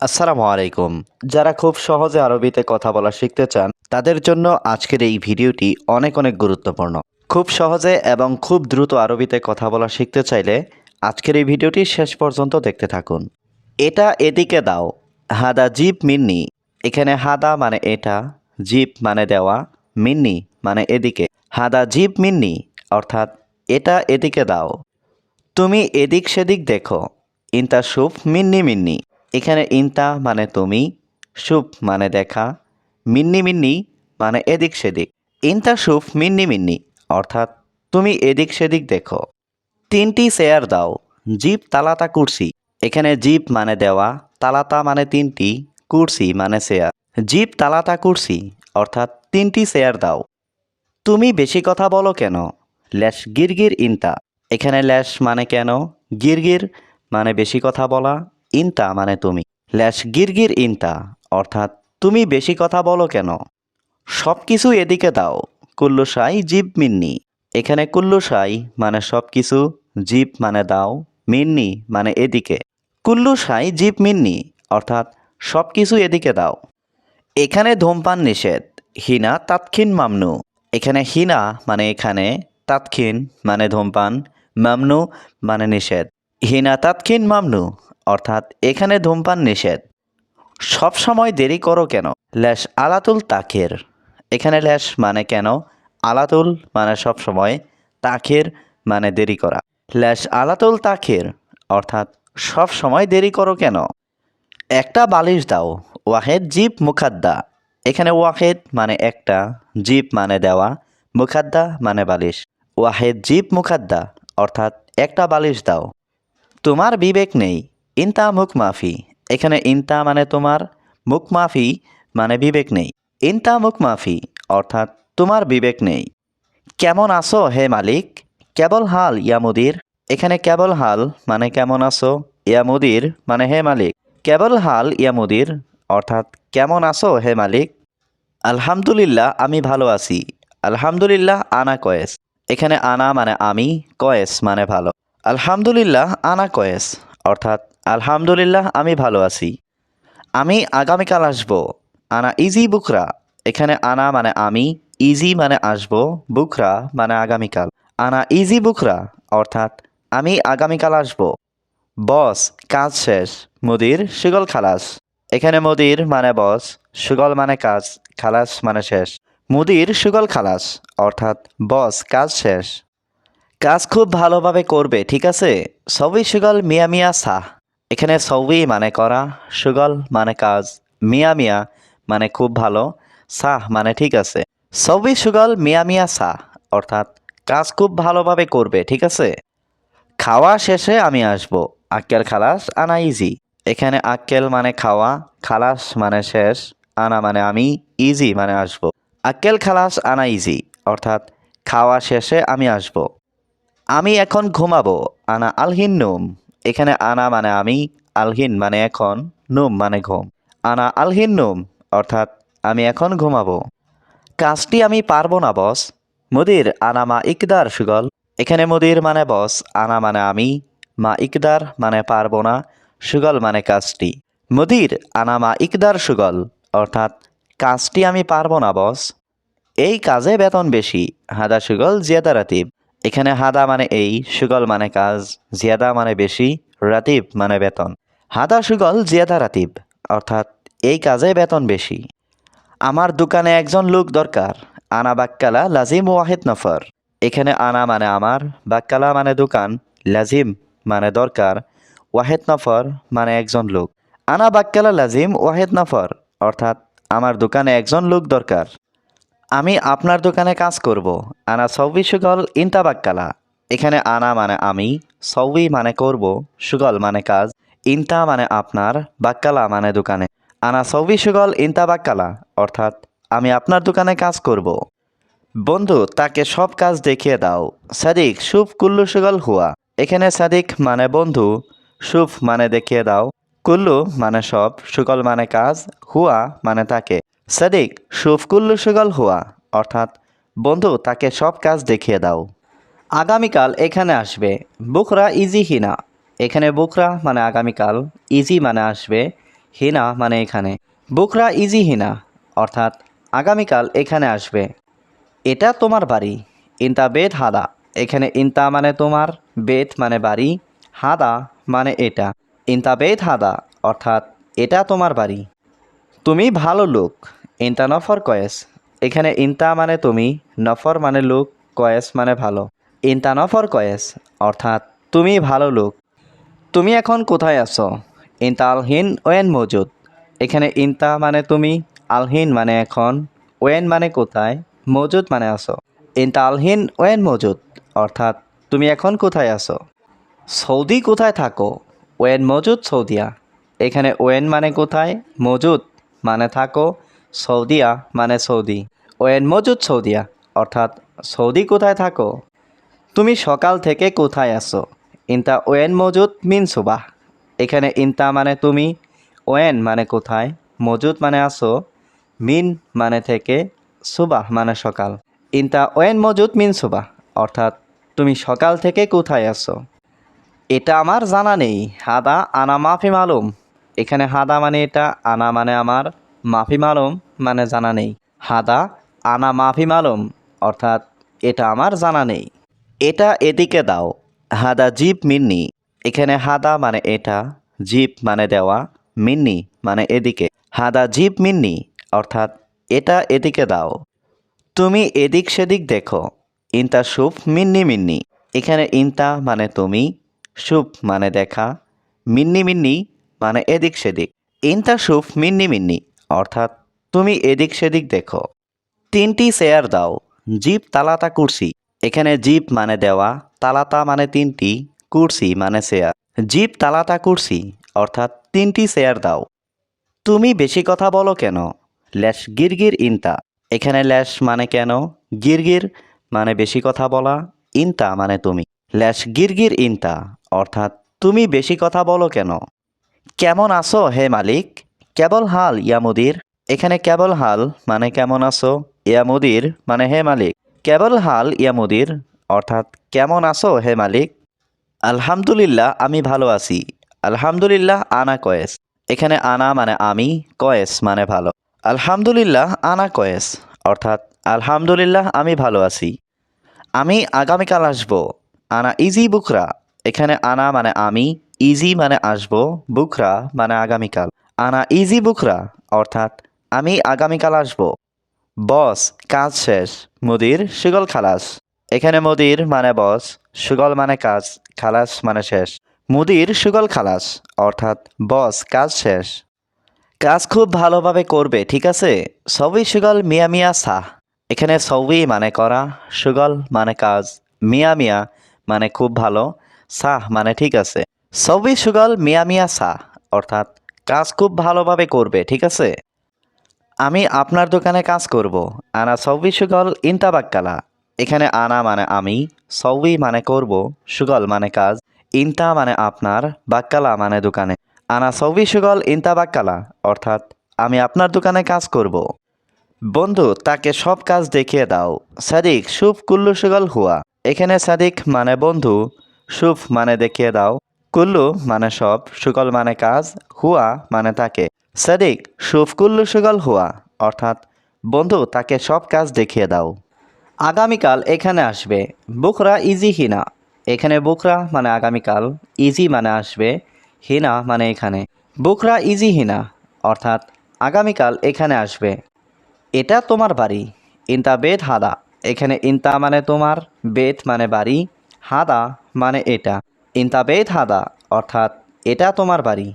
আসসালামু আলাইকুম। যারা খুব সহজে আরবিতে কথা বলা শিখতে চান তাদের জন্য আজকের এই ভিডিওটি অনেক অনেক গুরুত্বপূর্ণ। খুব সহজে এবং খুব দ্রুত আরবিতে কথা বলা শিখতে চাইলে আজকের এই ভিডিওটি শেষ পর্যন্ত দেখতে থাকুন। এটা এদিকে দাও, হাদা জিপ মিন্নি। এখানে হাদা মানে এটা, জিপ মানে দেওয়া, মিন্নি মানে এদিকে। হাদা জিপ মিন্নি অর্থাৎ এটা এদিকে দাও। তুমি এদিক সেদিক দেখো, ইনতা শুফ মিন্নি মিন্নি। এখানে ইনতা মানে তুমি, শুফ মানে দেখা, মিন্নি মিন্নি মানে এদিক সেদিক। ইনতা শুফ মিন্নি মিন্নি অর্থাৎ তুমি এদিক সেদিক দেখো। তিনটি চেয়ার দাও, জিপ তালাতা কুরসি। এখানে জিপ মানে দেওয়া, তালাতা মানে তিনটি, কুরসি মানে চেয়ার। জিপ তালাতা কুরসি অর্থাৎ তিনটি চেয়ার দাও। তুমি বেশি কথা বলো কেন? ল্যাশ গিরগির ইনতা। এখানে ল্যাশ মানে কেন, গিরগির মানে বেশি কথা বলা, ইনতা মানে তুমি। ল্যাশ গিরগির ইনতা অর্থাৎ তুমি বেশি কথা বলো কেন? সব কিছু এদিকে দাও, কুল্লু সাই জিপ মিন্নি। এখানে কুল্লু সাই মানে সব কিছু, জিপ মানে দাও, মিন্নি মানে এদিকে। কুল্লু সাই জিপ মিন্নি অর্থাৎ সব কিছু এদিকে দাও। এখানে ধূমপান নিষেধ, হিনা তাৎক্ষিণ মামনু। এখানে হিনা মানে এখানে, তাৎক্ষিণ মানে ধূমপান, মামনু মানে নিষেধ। হিনা তাৎক্ষিণ মামনু অর্থাৎ এখানে ধূমপান নিষেধ। সব সময় দেরি করো কেন? ল্যাশ আলাতুল তাখির। এখানে ল্যাশ মানে কেন, আলাতুল মানে সব সময়, তাখির মানে দেরি করা। ল্যাশ আলাতুল তাখির অর্থাৎ সব সময় দেরি করো কেন? একটা বালিশ দাও, ওয়াহেদ জিপ মুখাদ্দা। এখানে ওয়াহেদ মানে একটা, জিপ মানে দেওয়া, মুখাদ্দা মানে বালিশ। ওয়াহেদ জিপ মুখাদ্দা অর্থাৎ একটা বালিশ দাও। তোমার বিবেক নেই, ইনতা মুখ মাফি। এখানে ইনতা মানে তোমার, মুখ মাফি মানে বিবেক নেই। ইনতা মুখ মাফি অর্থাৎ তোমার বিবেক নেই। কেমন আছো হে মালিক? কেবল হাল ইয়া মুদির। এখানে কেবল হাল মানে কেমন আছো, ইয়া মুদির মানে হে মালিক। কেবল হাল ইয়া মুদির অর্থাৎ কেমন আছো হে মালিক। আলহামদুলিল্লাহ আমি ভালো আছি। আলহামদুলিল্লাহ আনা কয়েস। এখানে আনা মানে আমি, কয়েস মানে ভালো। আলহামদুলিল্লাহ আনা কয়েস অর্থাৎ আলহামদুলিল্লাহ আমি ভালো আছি। আমি আগামীকাল আসবো, আনা ইজি বুকরা। এখানে আনা মানে আমি, ইজি মানে আসবো, বুকরা মানে আগামীকাল। আনা ইজি বুকরা অর্থাৎ আমি আগামীকাল আসবো। বস কাজ শেষ, মুদির সুগল খালাস। এখানে মুদির মানে বস, সুগল মানে কাজ, খালাস মানে শেষ। মুদির সুগল খালাস অর্থাৎ বস কাজ শেষ। কাজ খুব ভালোভাবে করবে, ঠিক আছে? সবই সুগল মিয়া মিয়া সাহ। এখানে সবই মানে করা, সুগল মানে কাজ, মিয়া মিয়া মানে খুব ভালো, সাহ মানে ঠিক আছে। সবই সুগল মিয়া মিয়া সাহ অর্থাৎ কাজ খুব ভালোভাবে করবে, ঠিক আছে? খাওয়া শেষে আমি আসবো, আক্কেল খালাস আনা ইজি। এখানে আক্কেল মানে খাওয়া, খালাস মানে শেষ, আনা মানে আমি, ইজি মানে আসবো। আক্কেল খালাস আনা ইজি অর্থাৎ খাওয়া শেষে আমি আসবো। আমি এখন ঘুমাবো, আনা আলহিন নুম। এখানে আনা মানে আমি, আলহিন মানে এখন, নুম মানে ঘুম। আনা আলহিন নুম অর্থাৎ আমি এখন ঘুমাবো। কাজটি আমি পারবো না বস, মুদির আনা মা ইকদার সুগল। এখানে মুদির মানে বস, আনা মানে আমি, মা ইকদার মানে পারবো না, সুগল মানে কাজটি। মুদির আনা মা ইকদার সুগল অর্থাৎ কাজটি আমি পারবো না বস। এই কাজে বেতন বেশি, হাদা সুগল জিয়াদা রাতিব। এখানে হাদা মানে এই, সুগল মানে কাজ, জিয়াদা মানে বেশি, রাতিব মানে বেতন। হাদা সুগল জিয়াদা রাতিব অর্থাৎ এই কাজে বেতন বেশি। আমার দোকানে একজন লোক দরকার, আনা বাক্কালা লাজিম ওয়াহিদ নফর। এখানে আনা মানে আমার, বাক্কালা মানে দোকান, লাজিম মানে দরকার, ওয়াহিদ নফর মানে একজন লোক। আনা বাক্কালা লাজিম ওয়াহিদ নফর অর্থাৎ আমার দোকানে একজন লোক দরকার। আমি আপনার দোকানে কাজ করব, আনা সৌবি সুগল ইনতা বাক্কালা। এখানে আনা মানে আমি, সৌবি মানে করব, সুগল মানে কাজ, ইনতা মানে আপনার, বাক্কালা মানে দোকানে। আনা সৌবি সুগল ইনতা বাক্কালা অর্থাৎ আমি আপনার দোকানে কাজ করব। বন্ধু তাকে সব কাজ দেখিয়ে দাও, সাদিক শুভ কুল্লু সুগল হুয়া। এখানে সাদিক মানে বন্ধু, শুভ মানে দেখিয়ে দাও, কুল্লু মানে সব, সুগল মানে কাজ, হুয়া মানে তাকে। সাদিক শুভ কুল্লু সুগল হুয়া অর্থাৎ বন্ধু তাকে সব কাজ দেখিয়ে দাও। আগামীকাল এখানে আসবে, বুকরা ইজি হিনা। এখানে বুকরা মানে আগামীকাল, ইজি মানে আসবে, হিনা মানে এখানে। বুকরা ইজি হিনা অর্থাৎ আগামীকাল এখানে আসবে। এটা তোমার বাড়ি। ইনতা বেত হাদা, এখানে ইনতা মানে তোমার, বেত মানে বাড়ি, হাদা মানে এটা। ইনতা বেত হাদা অর্থাৎ এটা তোমার বাড়ি। তুমি ভালো লোক। ইনতা নফর কয়েস, এখানে ইনতা মানে তুমি, নফর মানে লোক, কয়েস মানে ভালো। ইনতা নফর কয়েস অর্থাৎ তুমি ভালো লোক। তুমি এখন কোথায় আছো? ইনতা আলহিন ওয়েন মজুদ, এখানে ইনতা মানে তুমি, আলহিন মানে এখন, ওয়েন মানে কোথায়, মজুদ মানে আছো। ইনতা আলহিন ওয়েন মজুদ অর্থাৎ তুমি এখন কোথায় আছো? সৌদি কোথায় থাকো? ওয়েন মজুদ সৌদিয়া, এখানে ওয়েন মানে কোথায়, মজুদ মানে থাকো, সৌদিয়া মানে সৌদি। ওয়েন মজুদ সৌদিয়া অর্থাৎ সৌদি কোথায় থাকো? তুমি সকাল থেকে কোথায় আছো? ইনতা ওয়েন মজুদ মিন সুবাহ, এখানে ইনতা মানে তুমি, ওয়েন মানে কোথায়, মজুদ মানে আসো, মিন মানে থেকে, সুবাহ মানে সকাল। ইনতা ওয়েন মজুদ মিন সুবাহ অর্থাৎ তুমি সকাল থেকে কোথায় আছো? এটা আমার জানা নেই। হাদা আনা মাফি মালুম, এখানে হাদা মানে এটা, আনা মানে আমার, মাফি মালুম মানে জানা নেই। হাদা আনা মাফি মালুম অর্থাৎ এটা আমার জানা নেই। এটা এদিকে দাও। হাদা জিপ মিন্নি, এখানে হাদা মানে এটা, জিপ মানে দেওয়া, মিন্নি মানে এদিকে। হাদা জিপ মিন্নি অর্থাৎ এটা এদিকে দাও। তুমি এদিক সেদিক দেখো। ইনতা সুফ মিন্নি মিন্নি, এখানে ইনতা মানে তুমি, সুফ মানে দেখা, মিন্নি মিন্নি মানে এদিক সেদিক। ইনতা সুফ মিন্নি মিন্নি অর্থাৎ তুমি এদিক সেদিক দেখো। তিনটি চেয়ার দাও। জিপ তালাতা কুরসি, এখানে জিপ মানে দেওয়া, তালাতা মানে তিনটি, কুরসি মানে চেয়ার। জিপ তালাতা কুরসি অর্থাৎ তিনটি চেয়ার দাও। তুমি বেশি কথা বলো কেন? ল্যাশ গিরগির ইনতা, এখানে ল্যাশ মানে কেন, গিরগির মানে বেশি কথা বলা, ইনতা মানে তুমি। ল্যাশ গিরগির ইনতা অর্থাৎ তুমি বেশি কথা বলো কেন? কেমন আছো হে মালিক? কেবল হাল ইয়া মুদির, এখানে কেবল হাল মানে কেমন আছো, ইয়া মুদির মানে হে মালিক। কেবল হাল ইয়া মুদির অর্থাৎ কেমন আছো হে মালিক। আলহামদুলিল্লাহ আমি ভালো আছি। আলহামদুলিল্লাহ আনা কয়েস, এখানে আনা মানে আমি, কয়েস মানে ভালো। আলহামদুলিল্লাহ আনা কয়েস অর্থাৎ আলহামদুলিল্লাহ আমি ভালো আছি। আমি আগামীকাল আসবো। আনা ইজি বুকরা, এখানে আনা মানে আমি, ইজি মানে আসবো, বুকরা মানে আগামীকাল। আনা ইজি বুকরা অর্থাৎ আমি আগামীকাল আসবো। বস কাজ শেষ। মুদির সুগল খালাস, এখানে মুদির মানে বস, সুগল মানে কাজ, খালাস মানে শেষ। মুদির সুগল খালাস অর্থাৎ বস কাজ শেষ। কাজ খুব ভালোভাবে করবে ঠিক আছে। সবই সুগল মিয়া মিয়া সাহ, এখানে সবই মানে করা, সুগল মানে কাজ, মিয়া মিয়া মানে খুব ভালো, সাহ মানে ঠিক আছে। সবই সুগল মিয়া মিয়া সাহ অর্থাৎ কাজ খুব ভালোভাবে করবে ঠিক আছে। আমি আপনার দোকানে কাজ করব। আনা সৌবি সুগল ইনতা বাক্কালা, এখানে আনা মানে আমি, সৌবি মানে করব, সুগল মানে কাজ, ইনতা মানে আপনার, বাক্কালা মানে দোকানে। আনা সৌবি সুগল ইনতা বাক্কালা অর্থাৎ আমি আপনার দোকানে কাজ করব। বন্ধু তাকে সব কাজ দেখিয়ে দাও। সাদিক সুফ কুল্লু সুগল হুয়া, এখানে সাদিক মানে বন্ধু, সুফ মানে দেখিয়ে দাও, কুল্লু মানে সব, সুগল মানে কাজ, হুয়া মানে তাকে। সাদিক সুফ কুল্লু সুগল হুয়া অর্থাৎ বন্ধু তাকে সব কাজ দেখিয়ে দাও। আগামীকাল এখানে আসবে। বুকরা ইজি হিনা, এখানে বুকরা মানে আগামীকাল, ইজি মানে আসবে, হিনা মানে এখানে। বুকরা ইজি হিনা অর্থাৎ আগামীকাল এখানে আসবে। এটা তোমার বাড়ি। ইনতা বেত হাদা, এখানে ইনতা মানে তোমার, বেত মানে বাড়ি, হাদা মানে এটা। ইনতা বেত হাদা অর্থাৎ এটা তোমার বাড়ি।